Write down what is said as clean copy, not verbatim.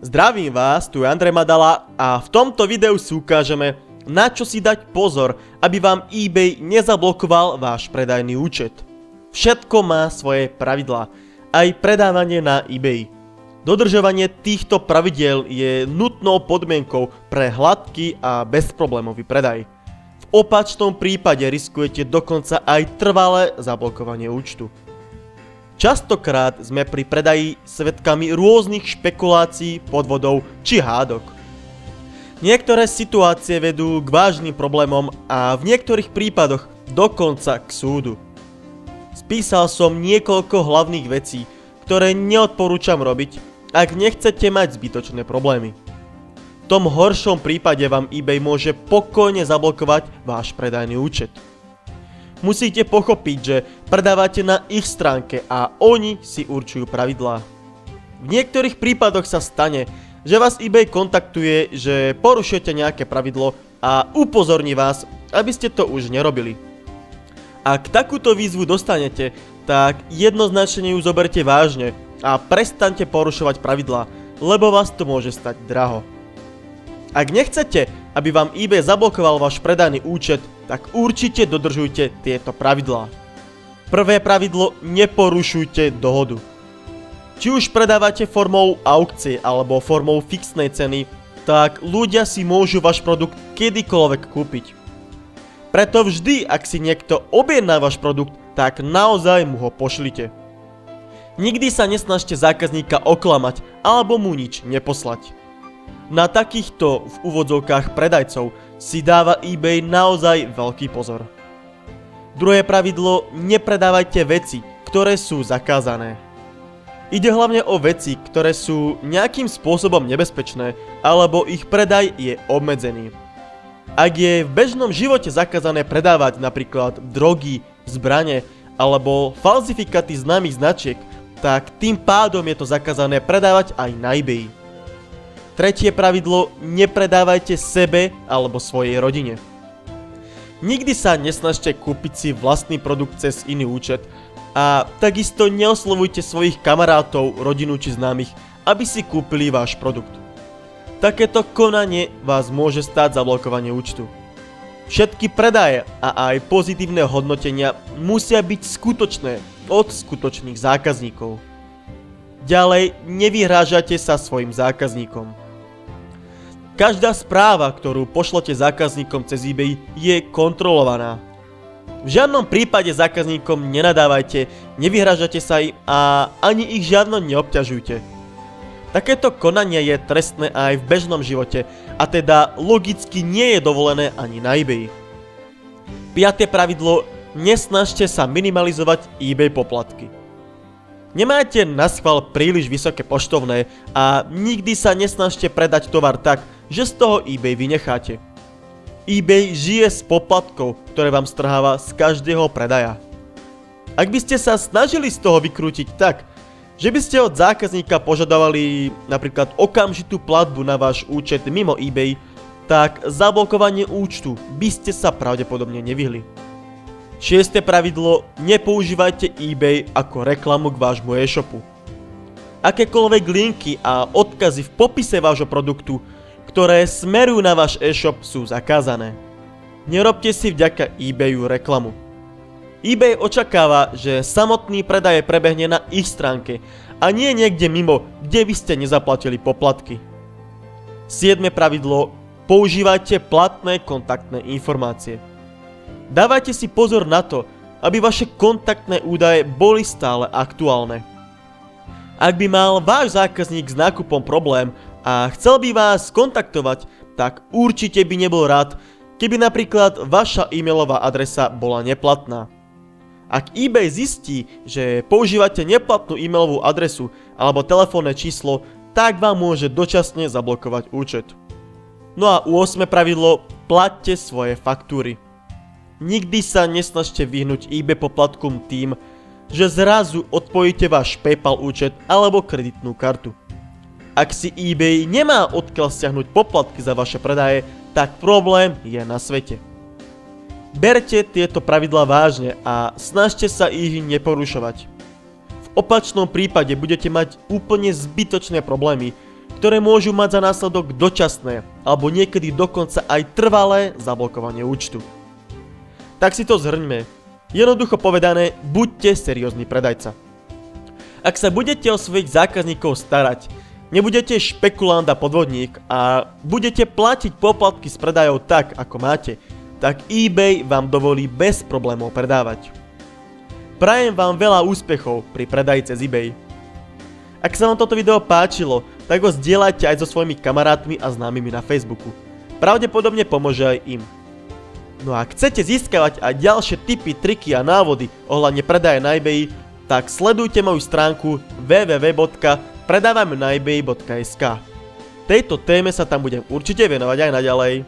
Zdravím vás, tu je Andrej Madala a v tomto videu si ukážeme, na čo si dať pozor, aby vám eBay nezablokoval váš predajný účet. Všetko má svoje pravidlá, aj predávanie na eBay. Dodržovanie týchto pravidiel je nutnou podmienkou pre hladký a bezproblémový predaj. V opačnom prípade riskujete dokonca aj trvalé zablokovanie účtu. Častokrát sme pri predaji svedkami rôznych špekulácií, podvodov či hádok. Niektoré situácie vedú k vážnym problémom a v niektorých prípadoch dokonca k súdu. Spísal som niekoľko hlavných vecí, ktoré neodporúčam robiť, ak nechcete mať zbytočné problémy. V tom horšom prípade vám eBay môže pokojne zablokovať váš predajný účet. Musíte pochopiť, že predávate na ich stránke a oni si určujú pravidlá. V niektorých prípadoch sa stane, že vás eBay kontaktuje, že porušujete nejaké pravidlo a upozorní vás, aby ste to už nerobili. Ak takúto výzvu dostanete, tak jednoznačne ju zoberte vážne a prestaňte porušovať pravidlá, lebo vás to môže stať draho. Ak nechcete, aby vám eBay zablokoval váš predajný účet, tak určite dodržujte tieto pravidlá. Prvé pravidlo: neporušujte dohodu. Či už predávate formou aukcie alebo formou fixnej ceny, tak ľudia si môžu váš produkt kedykoľvek kúpiť. Preto vždy, ak si niekto objedná váš produkt, tak naozaj mu ho pošlite. Nikdy sa nesnažte zákazníka oklamať alebo mu nič neposlať. Na takýchto v úvodzovkách predajcov si dáva eBay naozaj veľký pozor. Druhé pravidlo: nepredávajte veci, ktoré sú zakázané. Ide hlavne o veci, ktoré sú nejakým spôsobom nebezpečné, alebo ich predaj je obmedzený. Ak je v bežnom živote zakázané predávať napríklad drogy, zbrane alebo falzifikaty známych značiek, tak tým pádom je to zakázané predávať aj na eBay. Tretie pravidlo: nepredávajte sebe alebo svojej rodine. Nikdy sa nesnažte kúpiť si vlastný produkt cez iný účet a takisto neoslovujte svojich kamarátov, rodinu či známych, aby si kúpili váš produkt. Takéto konanie vás môže stáť zablokovanie účtu. Všetky predaje a aj pozitívne hodnotenia musia byť skutočné od skutočných zákazníkov. Ďalej, nevyhrážate sa svojim zákazníkom. Každá správa, ktorú pošlete zákazníkom cez eBay, je kontrolovaná. V žiadnom prípade zákazníkom nenadávajte, nevyhrážate sa im a ani ich žiadno neobťažujte. Takéto konanie je trestné aj v bežnom živote a teda logicky nie je dovolené ani na eBay. Piaté pravidlo: nesnažte sa minimalizovať eBay poplatky. Nemáte naschvál príliš vysoké poštovné a nikdy sa nesnažte predať tovar tak, že z toho eBay vynecháte. eBay žije z poplatkov, ktoré vám strháva z každého predaja. Ak by ste sa snažili z toho vykrútiť tak, že by ste od zákazníka požadovali napríklad okamžitú platbu na váš účet mimo eBay, tak zablokovanie účtu by ste sa pravdepodobne nevyhli. Šieste pravidlo: nepoužívajte eBay ako reklamu k vášmu e-shopu. Akékoľvek linky a odkazy v popise vášho produktu, ktoré smerujú na váš e-shop, sú zakázané. Nerobte si vďaka eBayu reklamu. eBay očakáva, že samotný predaj prebehne na ich stránke a nie niekde mimo, kde by ste nezaplatili poplatky. Siedme pravidlo: používajte platné kontaktné informácie. Dávajte si pozor na to, aby vaše kontaktné údaje boli stále aktuálne. Ak by mal váš zákazník s nákupom problém a chcel by vás kontaktovať, tak určite by nebol rád, keby napríklad vaša e-mailová adresa bola neplatná. Ak eBay zistí, že používate neplatnú e-mailovú adresu alebo telefónne číslo, tak vám môže dočasne zablokovať účet. No a 8. pravidlo: plaťte svoje faktúry. Nikdy sa nesnažte vyhnúť eBay poplatkom tým, že zrazu odpojíte váš PayPal účet alebo kreditnú kartu. Ak si eBay nemá odkiaľ stiahnuť poplatky za vaše predaje, tak problém je na svete. Berte tieto pravidlá vážne a snažte sa ich neporušovať. V opačnom prípade budete mať úplne zbytočné problémy, ktoré môžu mať za následok dočasné alebo niekedy dokonca aj trvalé zablokovanie účtu. Tak si to zhrňme. Jednoducho povedané, buďte seriózny predajca. Ak sa budete o svojich zákazníkov starať, nebudete špekulant a podvodník a budete platiť poplatky z predajov tak, ako máte, tak eBay vám dovolí bez problémov predávať. Prajem vám veľa úspechov pri predaji cez eBay. Ak sa vám toto video páčilo, tak ho zdieľajte aj so svojimi kamarátmi a známymi na Facebooku. Pravdepodobne pomôže aj im. No a ak chcete získavať aj ďalšie tipy, triky a návody ohľadne predaje na eBay, tak sledujte moju stránku www.predávajmenaebay.sk. Tejto téme sa tam budem určite venovať aj naďalej.